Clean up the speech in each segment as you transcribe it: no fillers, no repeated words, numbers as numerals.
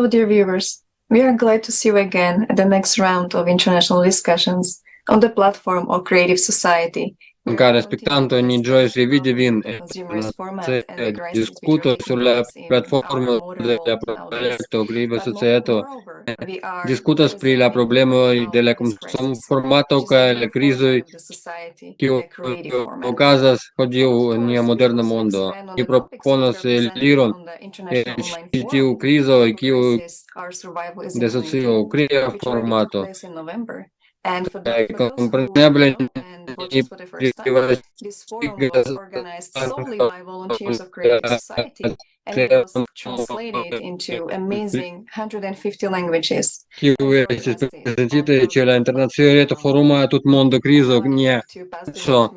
Hello, dear viewers. We are glad to see you again at the next round of international discussions on the platform of Kreiva Society. Cari aspettanti, ogni gioia si vede discuto sulla piattaforma del progetto Kreiva Societo, discuto pri la problema della formato che la crisi che okazas hodiaŭ en nia moderna mondo. Mi proponas eliron el tiu krizo kiu de socio krea formato. And for Compreneble this forum was organized solely by volunteers of Kreiva Society, and it was translated into amazing 150 languages. Kiu estis prezentita ĉe la internacia forumo Tutmonda Krizo, Nia Savo,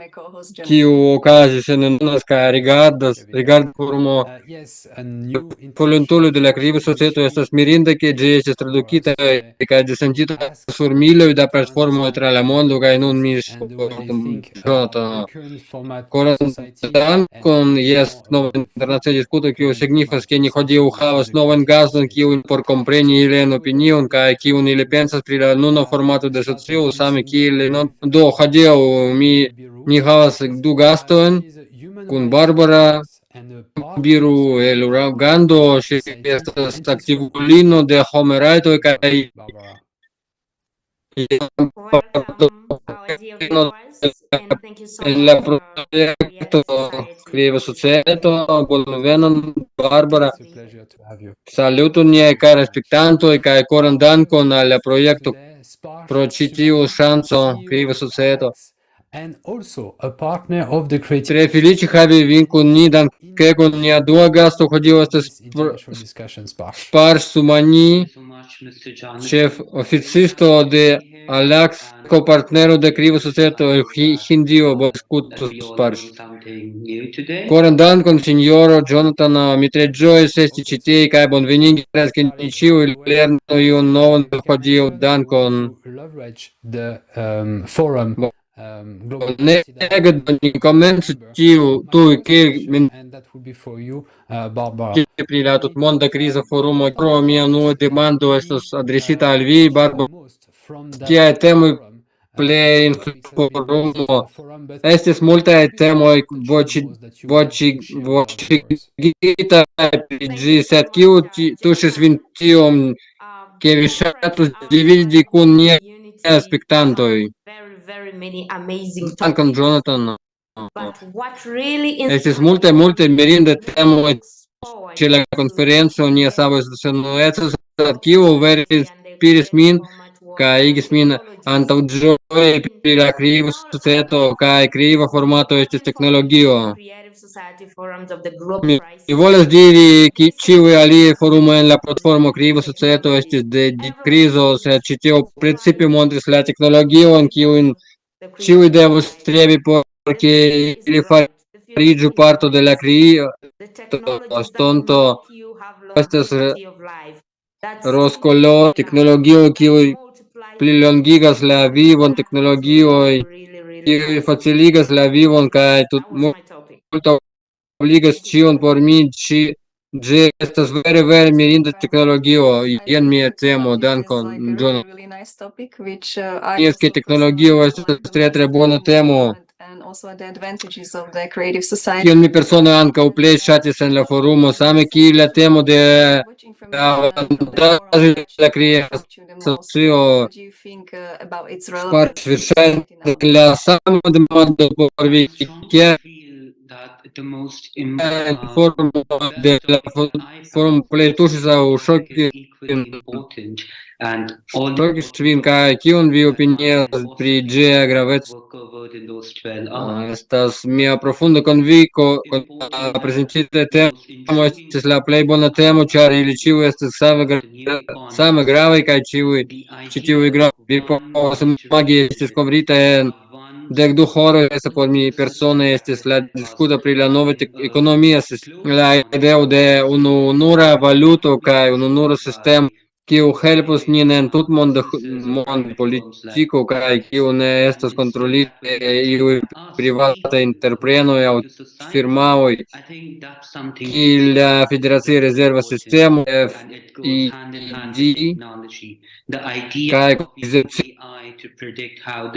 kiu okazis en kaj rigardas forumo. Volontulo de la Kreiva Societo estas mirinda ke ĝi estis tradukita kaj disendita sur miloj da platformoj tra la mondo kaj nun mi dankon jes nova internacia diskuto kiu signifas ke ni hodiaŭ havas novan gazon kiun por kompreni ilin opinion kaj kiun ili pensas pri la nuna formato de socio same kiel do hodiaŭ ni havas du gastojn kun Barbara Biru el Ugando, ŝi estas aktivulino de homaj rajtoj kaj en la projekto Kreiva Societo. Bonvenon, Barbara. Saluton niaj karaj spektantoj kaj koran dankon al la projekto pro ĉi tiu ŝanco Kreiva Societo. And also a partner of the creative. Tre felice havi vin kun ni, dankon nia dua gasto hodiaŭ estas Sparsh Sumani, Ĉefoficisto de ALEX, copartnero de Kreiva Societo Hindio. Bonaskuto, Sparsh. Koran dankon, sinjoro Jonathan, mi tre ĝojas esti ĉi tie kaj bonvenigas ke ni ĉiuj lernu iun novan hodiaŭ. Dankon. Ni komencu tuj pri la Tutmonda Krizo forumo. Pro mia unua demando estas adresita al vi, Barbara. Kiaj temoj plej forumo? Estis multaj temoj voĉigitaj pri ĝi, sed kiu tuŝis vin tiom, ke vi ŝatus dividi kun niaj spektantoj? Dankon, Jonathan. Estis multe mirinde temoj ĉe la konferenco. Nia Savo estas unueco, kiu vere inspiris min kaj igis min antaŭĝoji pri la Kreiva Societo kaj Kreiva formato estis teknologio. Mi volas diri ke ĉiuj aliaj forumoj en la platformo Kreiva Societo estis de krizo, sed ĉi tio precipe montris la teknologion kiujn ĉiuj devus strebi por ke ili fariĝu parto de la kreivo. Estonto estas rozkoloro, teknologio kiuj plilongigas la vivon, teknologioj kiuj faciligas la vivon kaj multe obligas ĉion por mi. Ĝi estas vere mirinda teknologio. Jen mia temo. Dankon, John. Jes, ke teknologio estas tre bona temo. Kion mi persone ankaŭ plej ŝatis en la forumo, same kiel la temo de avantaĝoj de la Kreiva Socio. Sparsh, verŝajne la sama demando por vi, kiel informo de la forumo plej tuŝis aŭ ŝokis vin kaj kion vi opinias pri ĝia graveco? Estas mia profunda konvinko ke la prezentita temo estis la plej bona temo, ĉar ili ĉiuj estas same gravaj kaj ĉi tiuj gravaj. Vi povas imagi, estis kovrita en 12 horoj, por mi persone estis la diskuto pri la nova ekonomia, la ideo de ununura valuto kaj ununura sistemo kiu helpos nin en tutmonda politiko kaj kiu ne estas kontrolita iuj privataj entreprenoj aŭ firmaoj, kiel la Federacia Rezerva Sistemo, i hand in hand with di technology. The idea kaj of using AI to predict how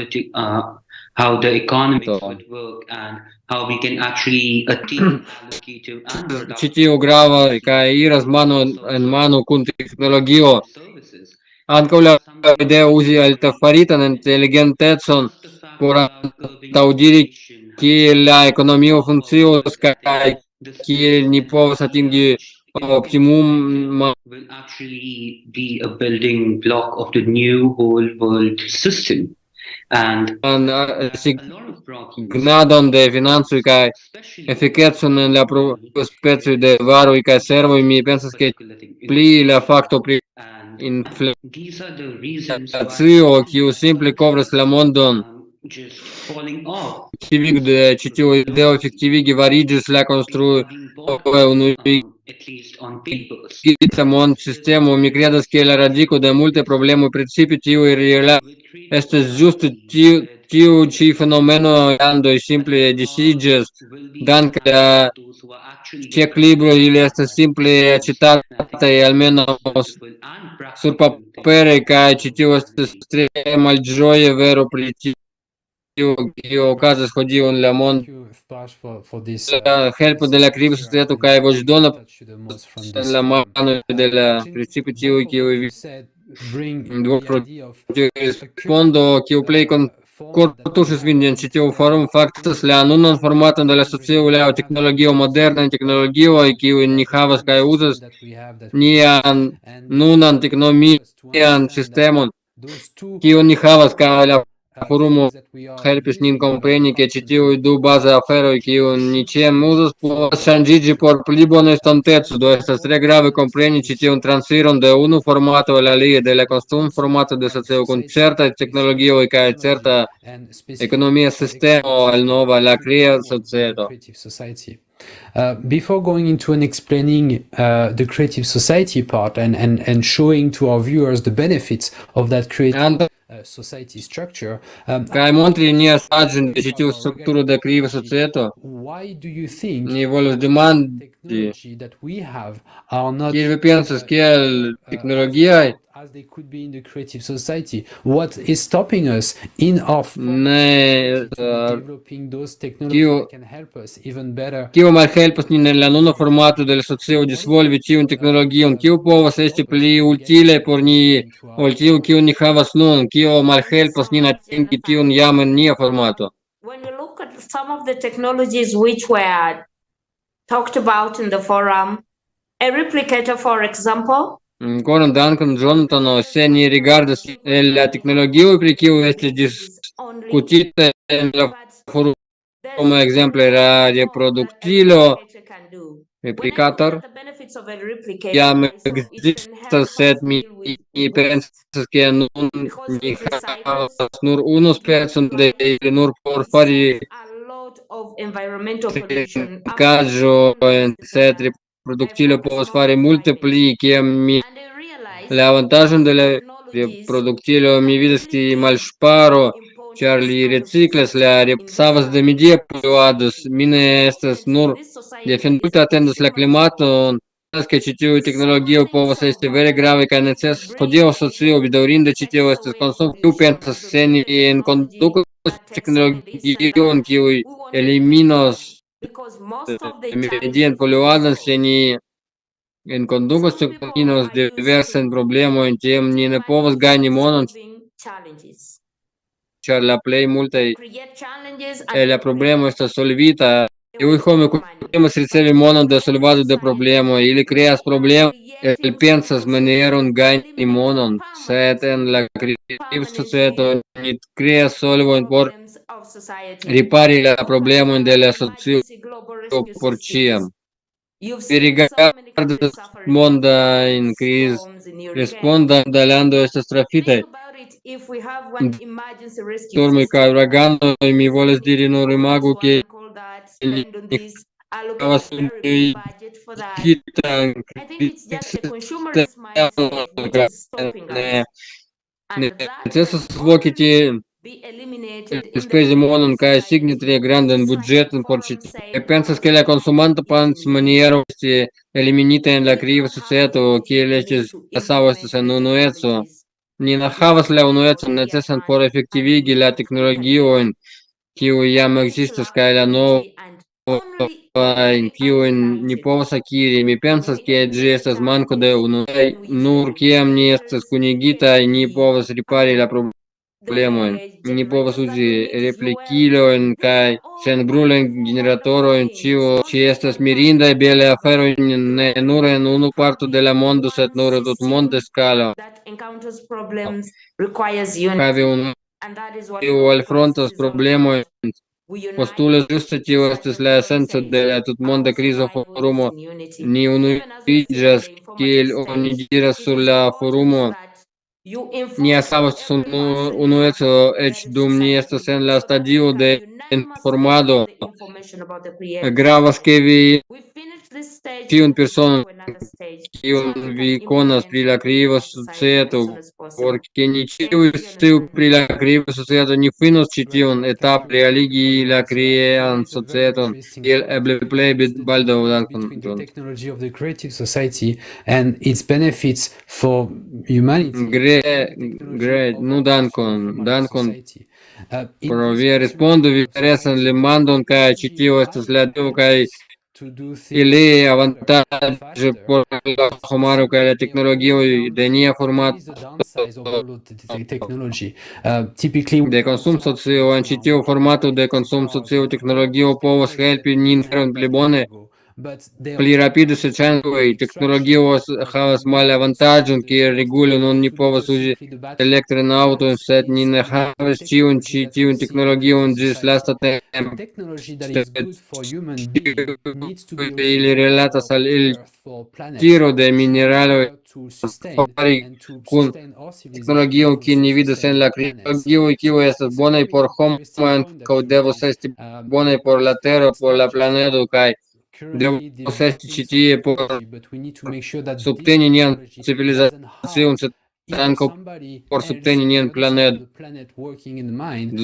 the economics would work and how we can actually attain allocative and productive Ĉi tiu grava kaj iras mano en mano kun teknologio. services. Ankaŭ la ideo uzi artefaritan inteligentecon por antaŭdiri kiel la ekonomio funkcios kaj kiel ni povas atingi optimuman will actually be a building block of the new whole world system. And a lot of problems, signadon de financoj kaj especially efikecon en la prospecoj de varoj kaj servoj, mi pensas ke pli la fakto pri and these are the reasons why inflacio, kiu simple kovras la mondon. just falling off. Efektivigo de ĉi tiu ideo efektivigi variĝis la konstruo Being bought, at least on papers. unuigita mondsistemo. Mi kredas ke la radiko de multe problemoj, precipe tiuj estas ĝuste tiu ĉi fenomeno landoj simple disiĝas danke la ĉeklibro ili estas simple aĉetataj almenaŭ surpapere kaj ĉi tiu estas tre malĝoje vero pri tio kio okazas hodiaŭ en la mondo. Thank you, Sparsh, for this La helpo de la Kreiva Societo kaj voĉdono en la mano de la precipe tiuj kiuj respondo kiu plej kortuŝas vin en ĉi tiu forum faktas la nunan formaton de la socio laŭ teknologio moderna teknologioj kiuj ni havas kaj uzas nian nunan ekonomian sistemon kiun ni havas kaj la forumo helpis nin kompreni ke ĉi tiuj du bazaj aferoj kiujn ni ĉiam uzas povas ŝanĝiĝi por pli bona estonteco. Do estas tre grave kompreni ĉi tiun transiron de unu formato al alia, de la konstumformato de socio kun certaj teknologioj kaj certa ekonomia sistemo al nova la Kreiva Societo. Before going into and explaining the Creative Society part and showing to our viewers the benefits of that creative society structure, kaj montri nia saĝon de ĉi tiu strukturo de Kreiva Societo, why do you think ni volas demandi, technology that we have are not kiel vi pensas, kiel teknologiaj as they could be in the Creative Society? What is stopping us in our developing those technologies that can help us even better? Kio malhelpas nin en la nuna formato de la socio disvolvi tiun teknologion, kiu povas esti pli utile por ni ol tiu kiu ni havas nun, kio malhelpas nin atingi tiun jam en nia formato. When you look at some of the technologies which were talked about in the forum, a replicator, for example. Koran dankon Jonathan, se ni rigardas el la teknologio pri kiu estis diskutita en la forumo, ekzemple la reproduktilo, replicator, jam ekzistas, sed mi pensas ke nun ni havas nur unu specon de ili nur por fari trikaĵojn, sed reproduktilo povas fari multe pli, kiam mi la avantaĝon de la reproduktilo mi vidas ki malŝparo, ĉar li reciklas la savas de media poluados. Mi ne estas nur defenduta atendas la klimaton, ke ĉi tiuj teknologioj povas esti vere gravaj kaj necesas hodiaŭ socio bedaŭrinde ĉi tio estas konsumo. Kiu pensas, se ni enkondukos teknologion kiuj eliminos median poluadon, se ni enkondukos teknologion diversajn problemojn, tiam ni ne povas gajni monon, ĉar la plej multaj el la problemo estas solvita. Iuj homoj kutimas ricevi monon de solvado de problemoj, ili kreas problemon, elpensas manieron gajni monon, sed en la Kreiva Societo ni kreas solvojn por ripari la problemojn de la socio por ĉiam. Vi rigardas mondajn krizrespondajn de landoj estas trafitaj stormoj kaj uraganoj. Mi volas diri nur imagu ke ni havas unuigitan krizsistemon, necesas vokiti be eliminated in the spese monon kaj society. signi tre grandan budgeton por ĉi tio. Kaj pensas ke la konsumanto pensas maniero esti eliminita en la Kreiva Societo, kiel estis Nia Savo estas en unueco. Ni ne havas la unuecon necesan por efektivigi la teknologiojn, kiuj jam ekzistas, kaj la novajn, kiujn ni povas akiri. Mi pensas, ke ĝi estas manko de unuaj. Nur kiam ni estas kunigitaj, ni povas ripari la problemojn. Ni povas uzi replikilojn kaj senbrulajn generatorojn, ĉi estas mirindaj belaj aferoj ne nur en unu parto de la mondo, sed nur tutmonda skalo. That encounters problems requires unity, Havi unu and that is what kiu alfrontas problemojn. we unite Postulas ĝuste tio estas la esenco de la Tutmonda Krizo forumo. Ni unuiĝas, kiel oni diras sur la forumo. Nia Savo estas unueco, eĉ dum ni estas en la stadio de informado. Gravas, ke vi tiun personon, kiun vi konas pri la Kreiva Societo, porque ni ĉiuj sciu pri la Kreiva Societo, ni finos ĉi tiun etapon realigi la Kreivan Societon, kiel eble plej baldaŭ. Dankon. Between the technology of the creative society and its benefits for humanity. Great, nu dankon por via respondo, vi interesan demandon, kaj ĉi tio estas la tio kaj ili avantaĝo por la homaro kaj la teknologioj de nia formato de konsumsocio. En ĉi tiu formato de konsumsocio teknologio povas helpi nin pli bone, pli rapide se ŝanĝoj. Teknologio havas malavantaĝon, kiel regule nun ni povas uzi elektran aŭton, sed ni ne havas ĉiun ĉi tiun teknologion ĝis lasta tempo. Ili rilatas al eltiro de mineraloj fari kun teknologio, kiun ni vidas en la teknologioj, kiuj estas bonaj por homo, ankaŭ devos esti bonaj por la tero, por la planedo, kaj devos esti ĉi tie por subteni nian civilizacion, sed ankaŭ por subteni nian planedon.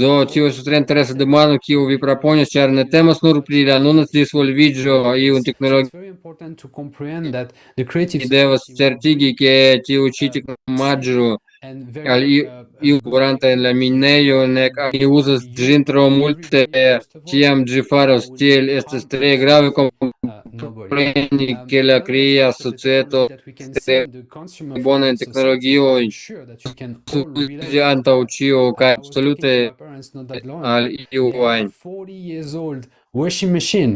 Do tio estas tre interesa demando, kiu vi proponis, ĉar ne temas nur pri la nuna disvolviĝo iun teknologio. Ni devas certigi, ke tiu ĉi teknologiaĵo al iu laboranta en la minejo nek oni uzas ĝin tro multe, kiam ĝi faros tiel, estas tre grave kompreni, ke la Kreiva Societo tre bonajn teknologiojn uzi antaŭ ĉio kaj absolute al iu ajn. Washing machine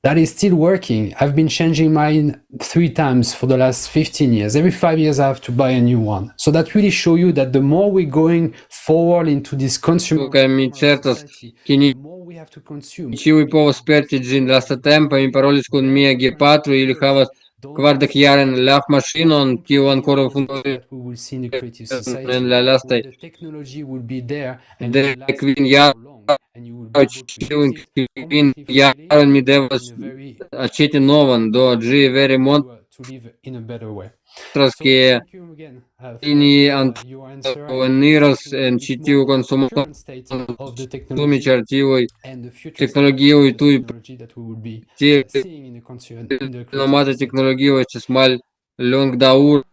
that is still working. I've been changing mine 3 times for the last 15 years. Every 5 years I have to buy a new one. So that really show you that the more we're going forward into this consumer society, the more we have to consume. Ĉiuj povas sperti ĝin lastatempe. Mi parolis kun mia gepatro, ili havas 40-jaran lavmaŝinon, kiu ankoraŭ funkcias en la lastaj 15 jaroj. Ĉiujn 15 jarojn mi devas aĉeti novan, do ĝi vere montras, ke ni antaŭeniras en ĉi tiu konsumi, ĉar tiuj teknologioj tuj nomata teknologio estas mallongdaŭra.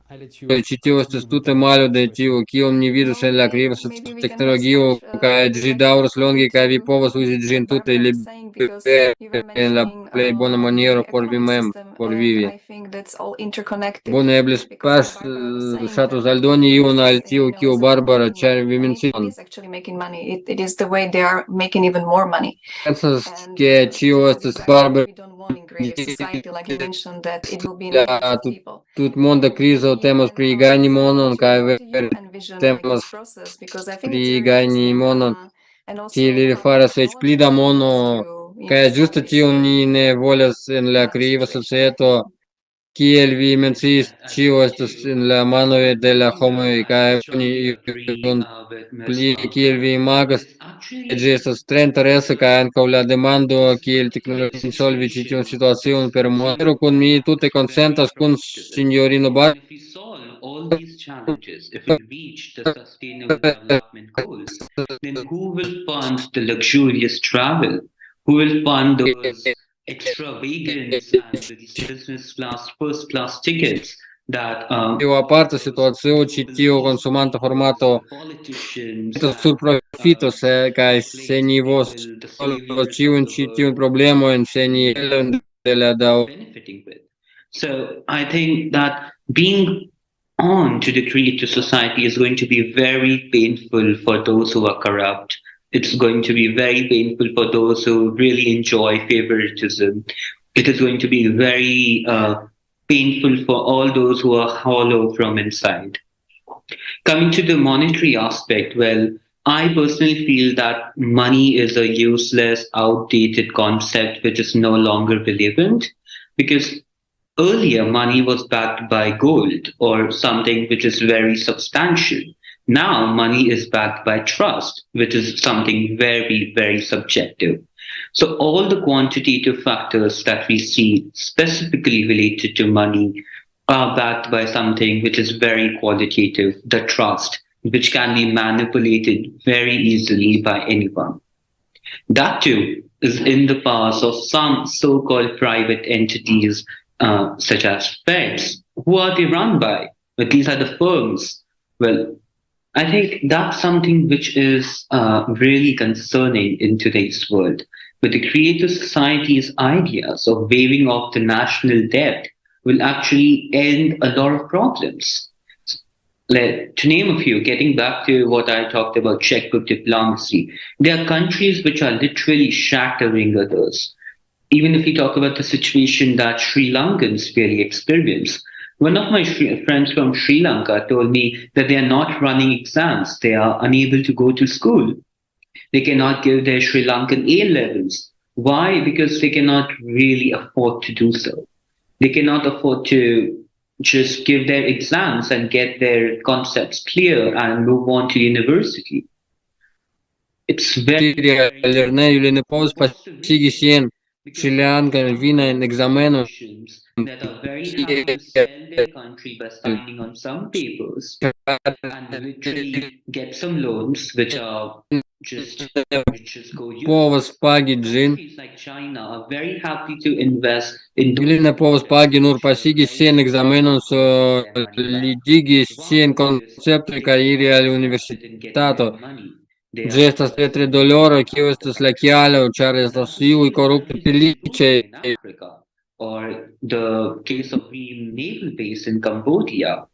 Ĉi tio estas tute malo de tio, kion ni vidas en la Kreiva teknologio, kaj ĝi daŭras longe, kaj vi povas uzi ĝin tute libere en la plej bona maniero por vi mem, por vivi. Bone, eble Sparsh ŝatus aldoni iun al tio, kio Barbara, ĉar vi mencion. Pensas, ke ĉio estas Barbara. La Tutmonda Krizo temas pri gajni monon, kaj vere temas pri gajni monon, kiel ili faras eĉ pli da mono, kaj ĝuste tion ni ne volas en la Kreiva Societo. Kiel vi menciis, ĉio estas en la manoj de la homoj, kaj oni ion pli, kiel vi imagas. Ĝi estas tre interesa, kaj ankaŭ la demando, kiel teknologio solvi ĉi tiun situacion per maniero, kun mi tute konsentas kun sinjorino Barbara. all these challenges, if we reach the sustainable development goals, then who will fund the luxurious travel? Who will fund those extravagance and these business class, first class tickets that a parte situațiu citiu consumantă formato politicians sul profito se ca se nivo the saviors ciu of the citiu un world problema în se nivel de la da benefiting with. So I think that being on to the creative society is going to be very painful for those who are corrupt. It's going to be very painful for those who really enjoy favoritism. It is going to be very painful for all those who are hollow from inside. Coming to the monetary aspect, well, I personally feel that money is a useless, outdated concept which is no longer relevant, because earlier money was backed by gold or something which is very substantial. Now money is backed by trust, which is something very, very subjective. So all the quantitative factors that we see specifically related to money are backed by something which is very qualitative, the trust, which can be manipulated very easily by anyone. That too is in the powers of some so-called private entities such as Feds. Who are they run by? But these are the firms. Well, I think that's something which is really concerning in today's world. With the creative society's ideas of waiving off the national debt will actually end a lot of problems. To name a few, getting back to what I talked about, checkbook diplomacy, there are countries which are literally shattering others. Even if we talk about the situation that Sri Lankans really experience, one of my friends from Sri Lanka told me that they are not running exams. They are unable to go to school. They cannot give their Sri Lankan A levels. Why? Because they cannot really afford to do so. They cannot afford to just give their exams and get their concepts clear and move on to university. It's very, that are very happy to sell their country by signing on some papers and literally get some loans which just go countries like China are very happy to invest in Ilin povas pagi nur pasigi sian ekzamenon solidigi sian konceptoj kaj iri al universitato. Ĝi estas tre dolora, kio estas la kialo, ĉar estas iuj koruptaj feliĉaj. Or the case of the naval base in Cambodia.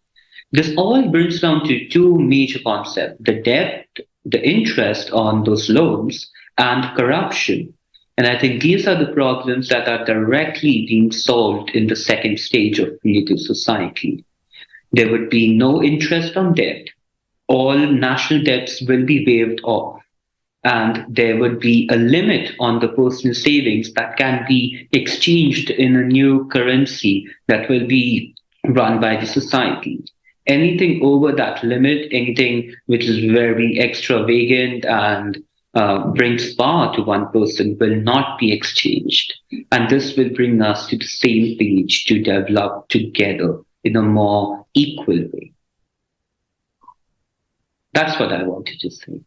This all brings down to two major concepts: the debt, the interest on those loans, and corruption. And I think these are the problems that are directly being solved in the second stage of creative society. There would be no interest on debt. All national debts will be waived off. And there would be a limit on the personal savings that can be exchanged in a new currency that will be run by the society. Anything over that limit, anything which is very extravagant and brings power to one person will not be exchanged. And this will bring us to the same page to develop together in a more equal way. That's what I wanted to say.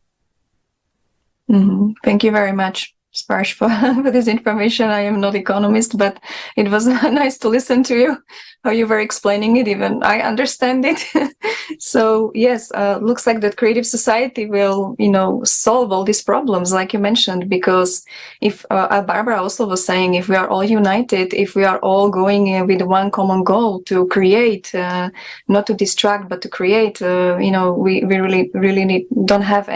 Mm-hmm. Thank you very much, Sparsh, for this information. I am not economist, but it was nice to listen to you, how you were explaining it. Even I understand it. So yes, looks like that creative society will, solve all these problems, like you mentioned, because if Barbara also was saying, if we are all united, if we are all going with one common goal to create, not to distract, but to create, we really don't have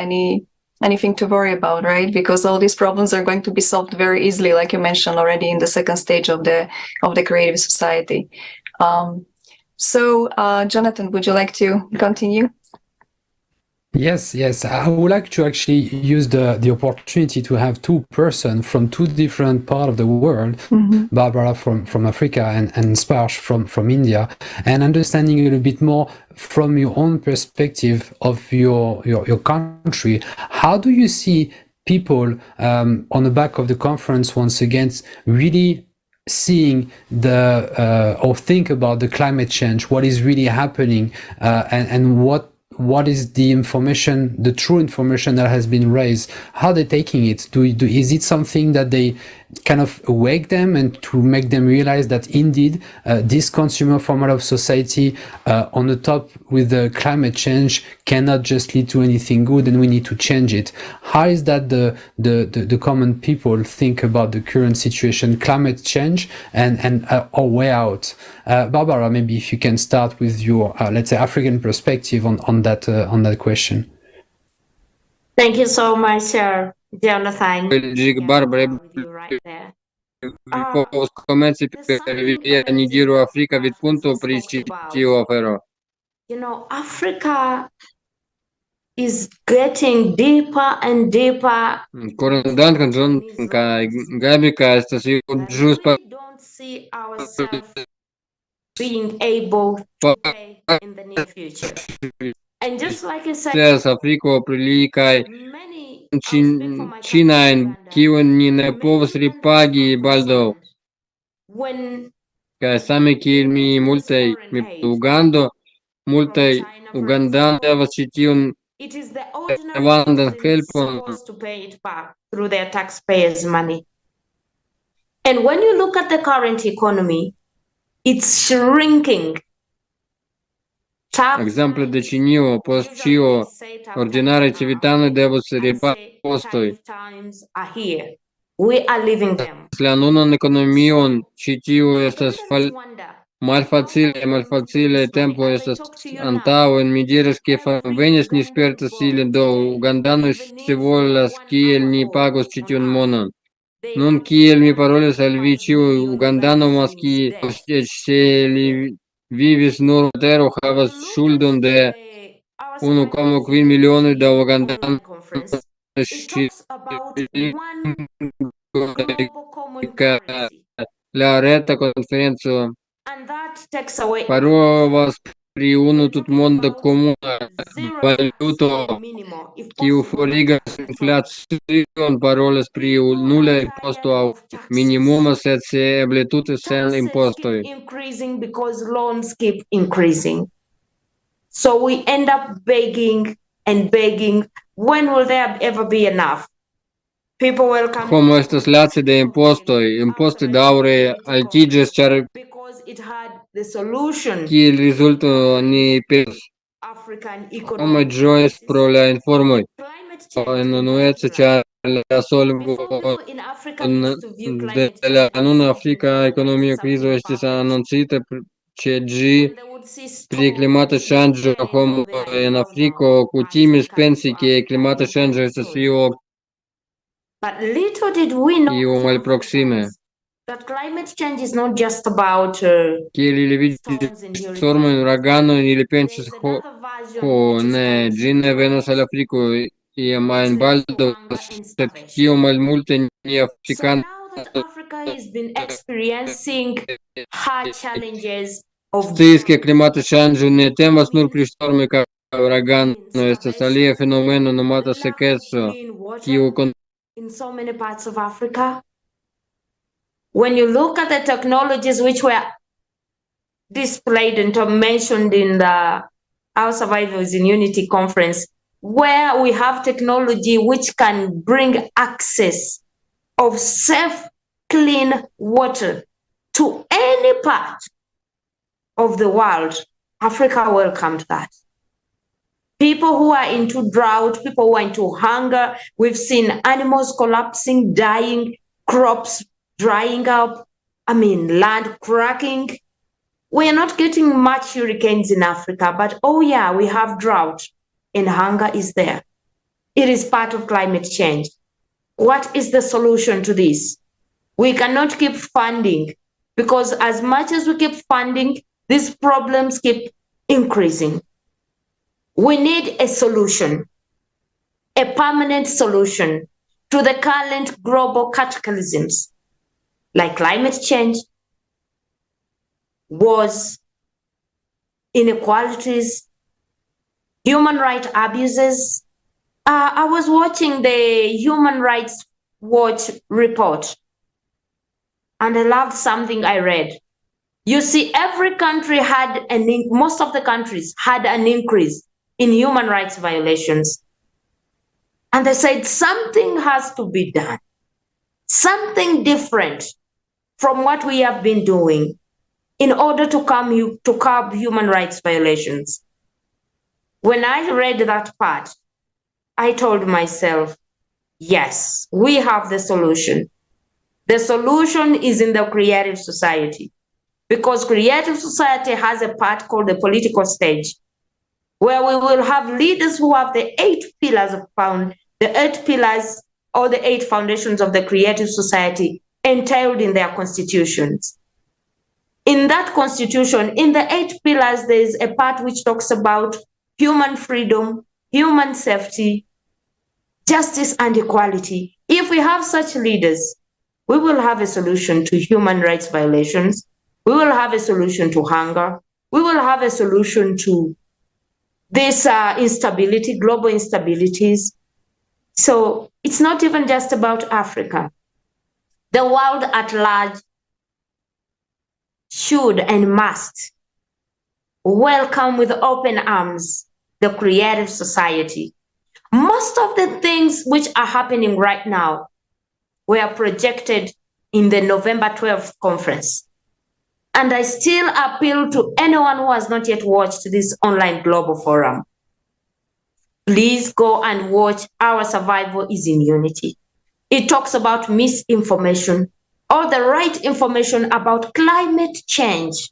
anything to worry about, right? Because all these problems are going to be solved very easily, like you mentioned already in the second stage of the creative society. So Jonathan, would you like to continue? Yes. I would like to actually use the opportunity to have two persons from two different parts of the world, mm-hmm. Barbara from Africa and Sparsh from India, and understanding a little bit more from your own perspective of your country. How do you see people on the back of the conference once again really seeing the or think about the climate change, what is really happening, and what is the information, the true information that has been raised, how they're taking it. Is it something that they kind of awake them and to make them realize that indeed this consumer format of society on the top with the climate change cannot just lead to anything good and we need to change it? How is that the common people think about the current situation, climate change and our way out? Barbara, maybe if you can start with your let's say African perspective on that question. Thank you so much, Jonathan. Barbara, Right there. commenti per Nigeria Africa vid punto principio però. You know, Africa is getting deeper and deeper. Corendant canzon ca Gabi ca estas just pa Don't see ourselves being able to pay in the near future. And just like I said, Afriko prili kai many China en kiun ni ne povas ripagi baldaŭ. when Kaj same kiel mi multaj mi Ugando multaj ugandanoj havas ĉi tiun it is the ordinary demandan citizens helpon. supposed to pay it back through their taxpayers' money. And when you look at the current economy, it's shrinking. Ekzemple de Ĉinio, post ĉio ordinaraj civitanoj devus ripagi postoj. Times are here. We are living them. La nunan ekonomion ĉi tiu estas malfacile tempo estas antaŭ en mi diras ke venis ni spertas ilin do ugandanoj scivolas kiel ni pagos ĉi tiun monon. Nun kiel mi parolas al vi ĉiuj ugandano maski eĉ se li vivis nur tero havas ŝuldon de 1,5 milionoj da ugandanoj la reta konferenco parolas pri unu tutmonda komuna valuto kiu forigas inflacion, parolas pri nula imposto aŭ minimuma, sed se eble tute sen impostoj. Increasing because loans keep increasing. So we end up begging and begging. When will there ever be enough? People will come. Homo estas lace de impostoj. Impostoj daŭre altiĝas, ĉar because it had the solution. Kiel rezulto ni petas. Homo ĝojas pro la informoj. En unueco, ĉar la solvo de la nuna afrika ekonomia krizo estis anoncita ĉe ĝi pri klimata ŝanĝo. Homoj en Afriko kutimis pensi ke klimata ŝanĝo estas io malproksime. That climate change is not just about kiel ili vidis stormojn, uraganojn, ili pensis ne, ĝi ne venos al Afriko iam ajn baldaŭ, sed kiom malmulte ni afrikanoj sciis ke klimata ŝanĝo ne temas nur pri stormoj kaj uraganoj, estas alia fenomeno nomata sekeco, kiu in so many parts of Africa. When you look at the technologies which were displayed and mentioned in the Our Survivors in Unity conference, where we have technology which can bring access of safe, clean water to any part of the world, Africa welcomed that. People who are into drought, people who are into hunger, we've seen animals collapsing, dying, crops drying up, land cracking. We are not getting much hurricanes in Africa, but oh yeah, we have drought and hunger is there. It is part of climate change. What is the solution to this? We cannot keep funding, because as much as we keep funding, these problems keep increasing. We need a solution, a permanent solution to the current global cataclysms like climate change, wars, inequalities, human rights abuses. I was watching the Human Rights Watch report, and I loved something I read. You see, every country had most of the countries had an increase in human rights violations. And they said something has to be done, something different from what we have been doing in order to curb human rights violations. When I read that part, I told myself, yes, we have the solution. The solution is in the creative society, because creative society has a part called the political stage, where we will have leaders who have the 8 pillars or the 8 foundations of the creative society entailed in their constitutions. In that constitution, in the 8 pillars, there is a part which talks about human freedom, human safety, justice, and equality. If we have such leaders, we will have a solution to human rights violations. We will have a solution to hunger. We will have a solution to this instability, global instabilities. So it's not even just about Africa. The world at large should and must welcome with open arms the creative society. Most of the things which are happening right now were projected in the November 12th conference. And I still appeal to anyone who has not yet watched this online global forum. Please go and watch Our Survival is in Unity. It talks about misinformation or the right information about climate change.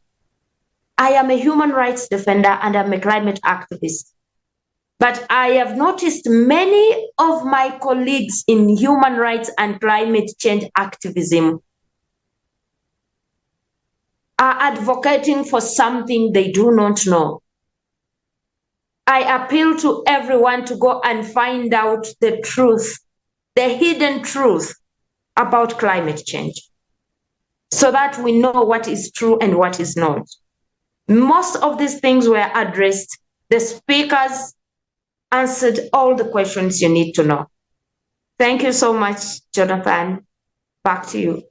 I am a human rights defender and I'm a climate activist. But I have noticed many of my colleagues in human rights and climate change activism are advocating for something they do not know. I appeal to everyone to go and find out the truth, the hidden truth about climate change, so that we know what is true and what is not. Most of these things were addressed. The speakers answered all the questions you need to know. Thank you so much, Jonathan. Back to you.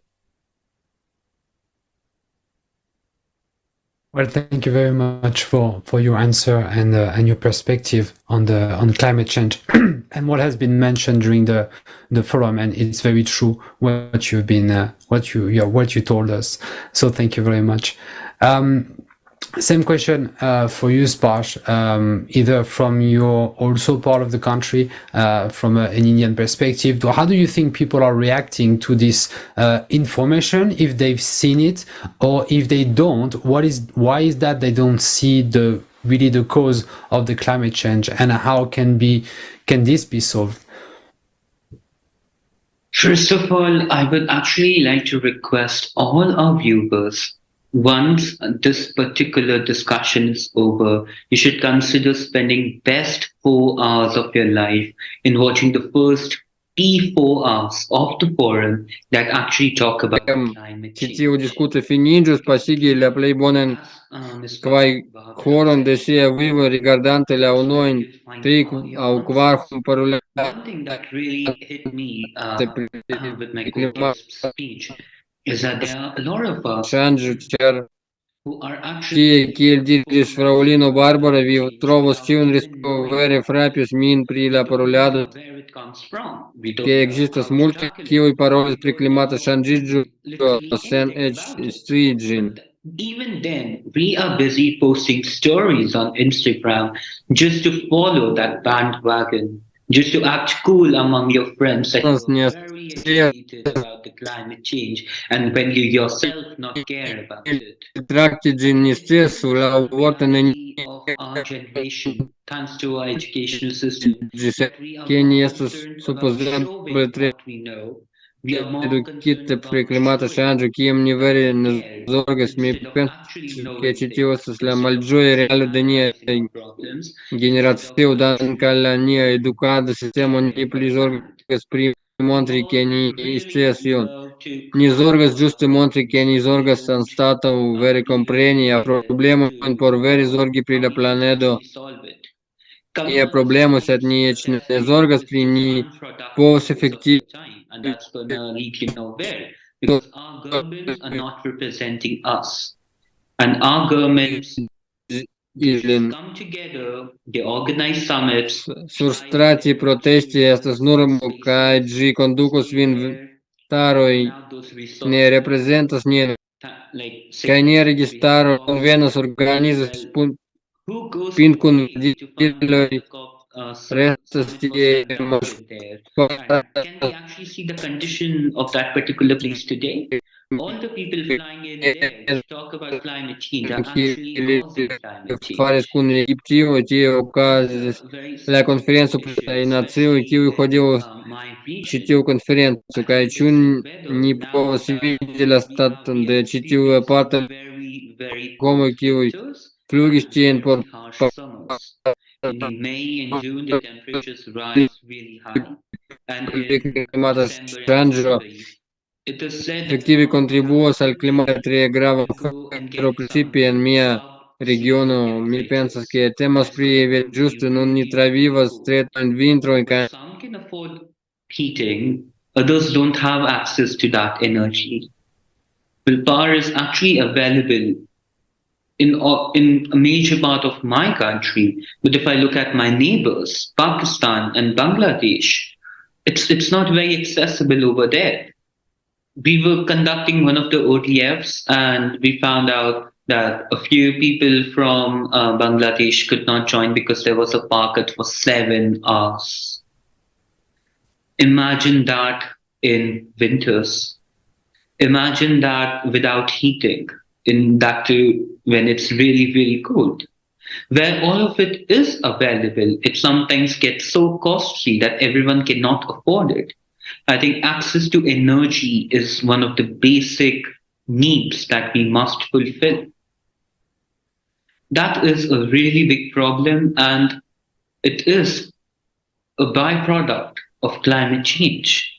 Well, thank you very much for your answer and your perspective on climate change and what has been mentioned during the forum. And it's very true what you've been what you told us. So thank you very much. Same question for you, Sparsh, either from your also part of the country, from an Indian perspective. How do you think people are reacting to this information, if they've seen it, or if they don't, why is that they don't see the cause of the climate change, and how can this be solved? First of all, I would actually like to request all our viewers, once this particular discussion is over, you should consider spending best 4 hours of your life in watching the first 4 hours of the forum that actually talk about climate change. Citiu discută finingio, spasighi la playbonen quai quoron desia vivo rigardante la unoin tric au quarhum parula. One thing that really hit me with my co-guest's speech is that there are a lot of us who are actually Kiel diris fraulino Barbara vi trovo sciun riscovere frapius min pri la parolado where it comes from. We don't che know existas how to multe tackle it. kiuj parolas pri klimata ŝanĝiĝo Literally sen anything eĉ about it. instrui. But even then, we are busy posting stories on Instagram just to follow that bandwagon, just to act cool among your friends that you're very educated about the climate change, and when you yourself not care about it. Trakti ĝin ni stresu la vorton en Of our generation, thanks to our educational system, ĝis that we are ke ni more estus concerned about supozeble showing tre what we know. We are more edukite concerned pri about klimata showing ŝanĝo, kiam ni vere ne care zorgas. Mi instead of actually pensas ke knowing ĉi tio things, estas la instead of malĝoja realo de niaj analyzing our problems, generacio dank al la nia edukada sistemo ni pli zorgas pri montri ke ni scias ion. Ni zorgas ĝuste montri ke ni zorgas anstataŭ vere kompreni la problemojn por vere zorgi pri la planedo. Nia problemo, sed ni eĉ ne zorgas pri ni povos efektive and that's gonna lead you nowhere. because our governments are not representing us. And our governments ilin come together, they organize summits. surstrati protesti estas normo kaj ĝi kondukas vin staroj ne reprezentas nin kaj nia registaro konvenas organizas Who goes to find pinkunvidiloj restas summit or tie stand up over there? And can we actually see the condition of that particular place today? All the people flying in there to talk about climate change are actually causing climate faris change. kun Egiptio tie okazis Very la sensitive konferenco issue, pri la nacioj especially kiuj in hodiaŭ my ĉi region. tiu konferenco I kaj think ĉu it's whether ni now povas that vidi la staton de ĉi tiu aparta very, very homoj cold kiuj winters flugis and tien por very harsh summers. In May and June, the temperatures rise really high. And in klimata December and ŝanĝo January, it is said that efektive some kontribuas al klimata tre grava will go and afero get precipe en some mia regiono. sub-zero Mi pensas temperatures. ke temas That's pri going to ĝuste be nun ni really, travivas really cold. stretajn vintrojn kaj But some can afford heating, others don't have access to that energy. Willpower is actually available in a major part of my country, but if I look at my neighbors, Pakistan and Bangladesh, it's not very accessible over there. We were conducting one of the ODFs, and we found out that a few people from Bangladesh could not join because there was a power cut for 7 hours. Imagine that in winters. Imagine that without heating, in that too when it's really, really cold. Where all of it is available, it sometimes gets so costly that everyone cannot afford it. I think access to energy is one of the basic needs that we must fulfill. That is a really big problem, and it is a byproduct of climate change.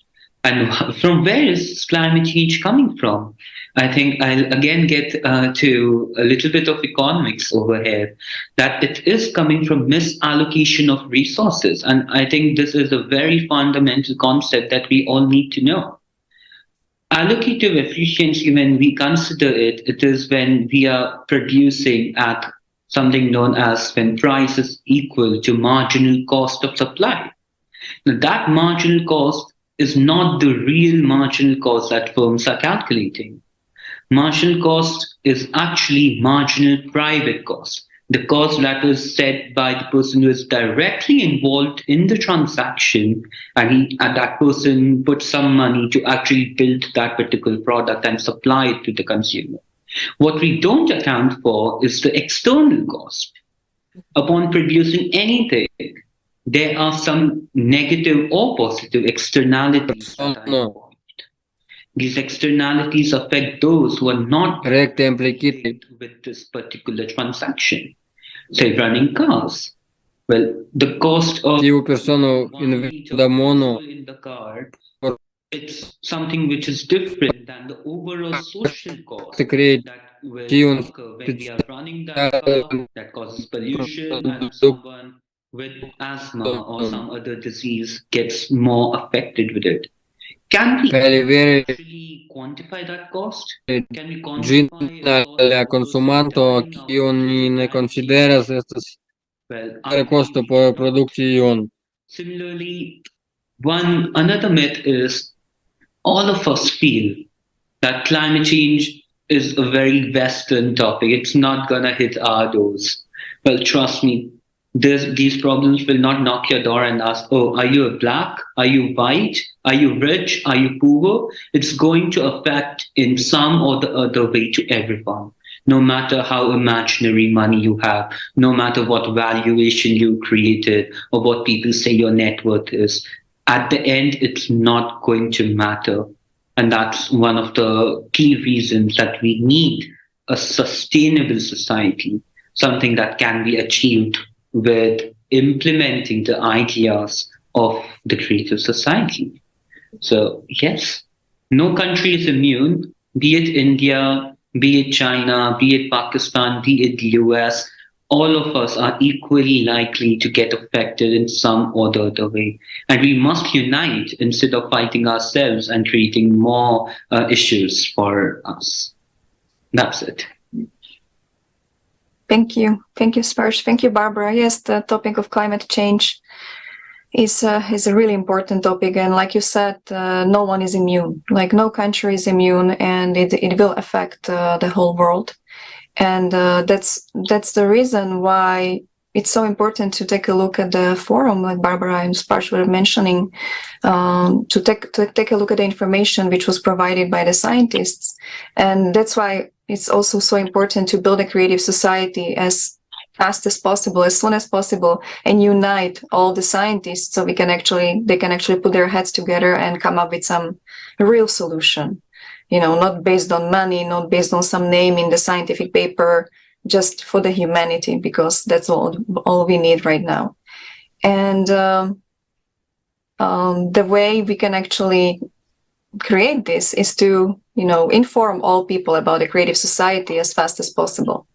And from where is climate change coming from? I think I'll again get to a little bit of economics over here, that it is coming from misallocation of resources. And I think this is a very fundamental concept that we all need to know. Allocative efficiency, when we consider it, it is when we are producing at something known as when price is equal to marginal cost of supply. Now, that marginal cost is not the real marginal cost that firms are calculating. Marginal cost is actually marginal private cost, the cost that is set by the person who is directly involved in the transaction, and that person put some money to actually build that particular product and supply it to the consumer. What we don't account for is the external cost. Upon producing anything, there are some negative or positive externalities that are involved. These externalities affect those who are not rekte implicite with this particular transaction. Say running cars. Well, the cost of tiu persono 1 liter da of mono petrol in the car, it's something which is different than the overall social cost create that will tiun occur when we are running that car, that causes pollution, and someone with asthma or some other disease gets more affected with it. Can we actually quantify that cost? Can we ĝin quantify al la konsumanto kiun ni ne konsideras estas kosto por produkti ion. Similarly, another myth is all of us feel that climate change is a very Western topic. It's not gonna hit our doors. Well, trust me, these problems will not knock your door and ask, oh, are you black? Are you white? Are you rich? Are you poor? It's going to affect in some or the other way to everyone. No matter how imaginary money you have, no matter what valuation you created or what people say your net worth is, at the end, it's not going to matter. And that's one of the key reasons that we need a sustainable society, something that can be achieved with implementing the ideas of the creative society. So yes, no country is immune, be it India, be it China, be it Pakistan, be it the US. all of us are equally likely to get affected in some or the other way. And we must unite instead of fighting ourselves and creating more issues for us. That's it. Thank you. Thank you, Sparsh. Thank you, Barbara. Yes, the topic of climate change is a really important topic. And like you said, no one is immune. Like no country is immune, and it will affect the whole world. And that's the reason why it's so important to take a look at the forum, like Barbara and Sparsh were mentioning, to take a look at the information which was provided by the scientists. And that's why it's also so important to build a creative society as fast as possible, as soon as possible, and unite all the scientists so they can actually put their heads together and come up with some real solution. You know, not based on money, not based on some name in the scientific paper, just for the humanity, because that's all we need right now. And the way we can actually create this is to, inform all people about the creative society as fast as possible.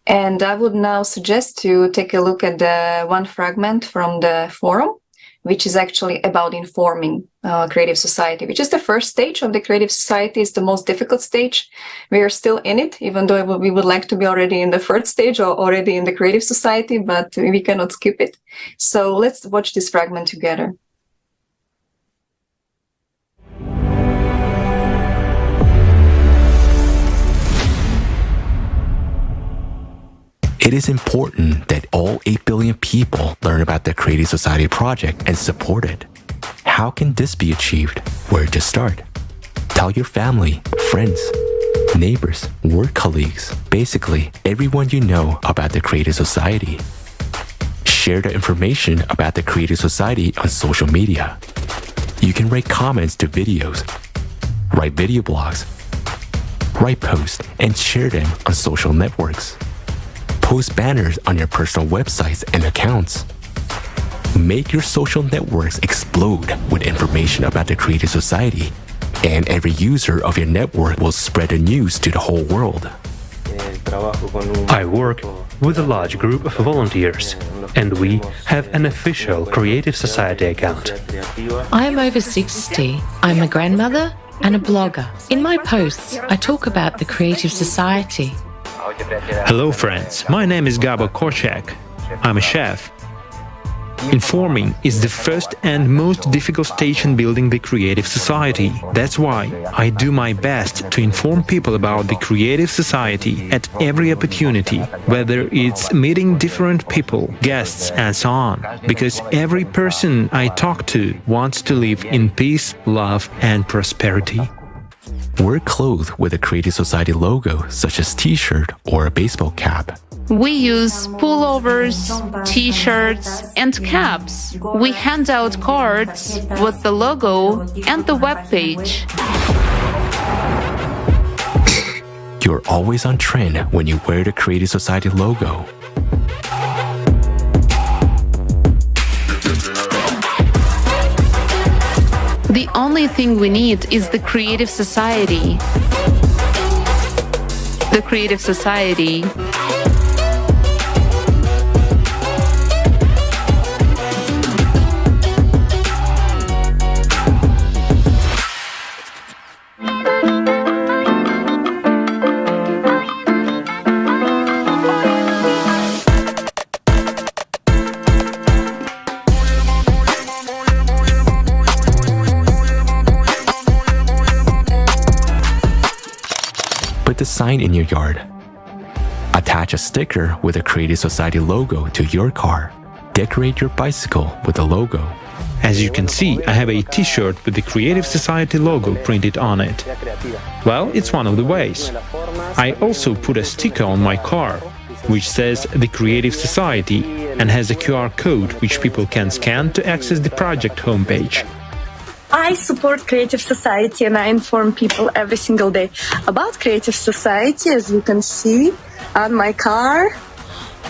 And I would now suggest to take a look at the one fragment from the forum, which is actually about informing creative society, which is the first stage of the creative society. It's the most difficult stage. We are still in it, even though we would like to be already in the third stage or already in the creative society, but we cannot skip it. So let's watch this fragment together. It is important that all 8 billion people learn about the Creative Society project and support it. How can this be achieved? Where to start? Tell your family, friends, neighbors, work colleagues, basically everyone you know about the Creative Society. Share the information about the Creative Society on social media. You can write comments to videos, write video blogs, write posts, and share them on social networks. Post banners on your personal websites and accounts. Make your social networks explode with information about the Creative Society, and every user of your network will spread the news to the whole world. I work with a large group of volunteers, and we have an official Creative Society account. I'm over 60. I'm a grandmother and a blogger. In my posts, I talk about the Creative Society. Hello friends, my name is Gabo Korchak. I'm a chef. Informing is the first and most difficult stage in building the Creative Society. That's why I do my best to inform people about the Creative Society at every opportunity, whether it's meeting different people, guests, and so on. Because every person I talk to wants to live in peace, love, and prosperity. We're clothed with a Creative Society logo, such as t-shirt or a baseball cap. We use pullovers, t-shirts, and caps. We hand out cards with the logo and the webpage. You're always on trend when you wear the Creative Society logo. The only thing we need is the Creative Society. The Creative Society. Put the sign in your yard. Attach a sticker with a Creative Society logo to your car. Decorate your bicycle with the logo. As you can see, I have a t-shirt with the Creative Society logo printed on it. Well, it's one of the ways. I also put a sticker on my car, which says the Creative Society and has a QR code which people can scan to access the project homepage. I support Creative Society and I inform people every single day about Creative Society, as you can see on my car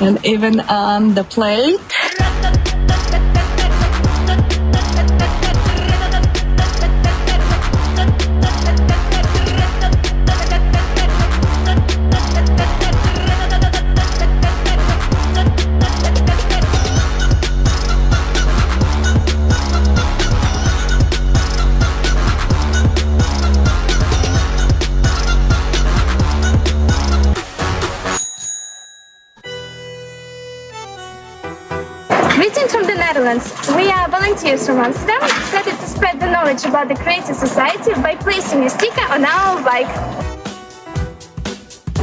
and even on the plate. Greetings from the Netherlands. We are volunteers from Amsterdam, excited to spread the knowledge about the Creative Society by placing a sticker on our bike.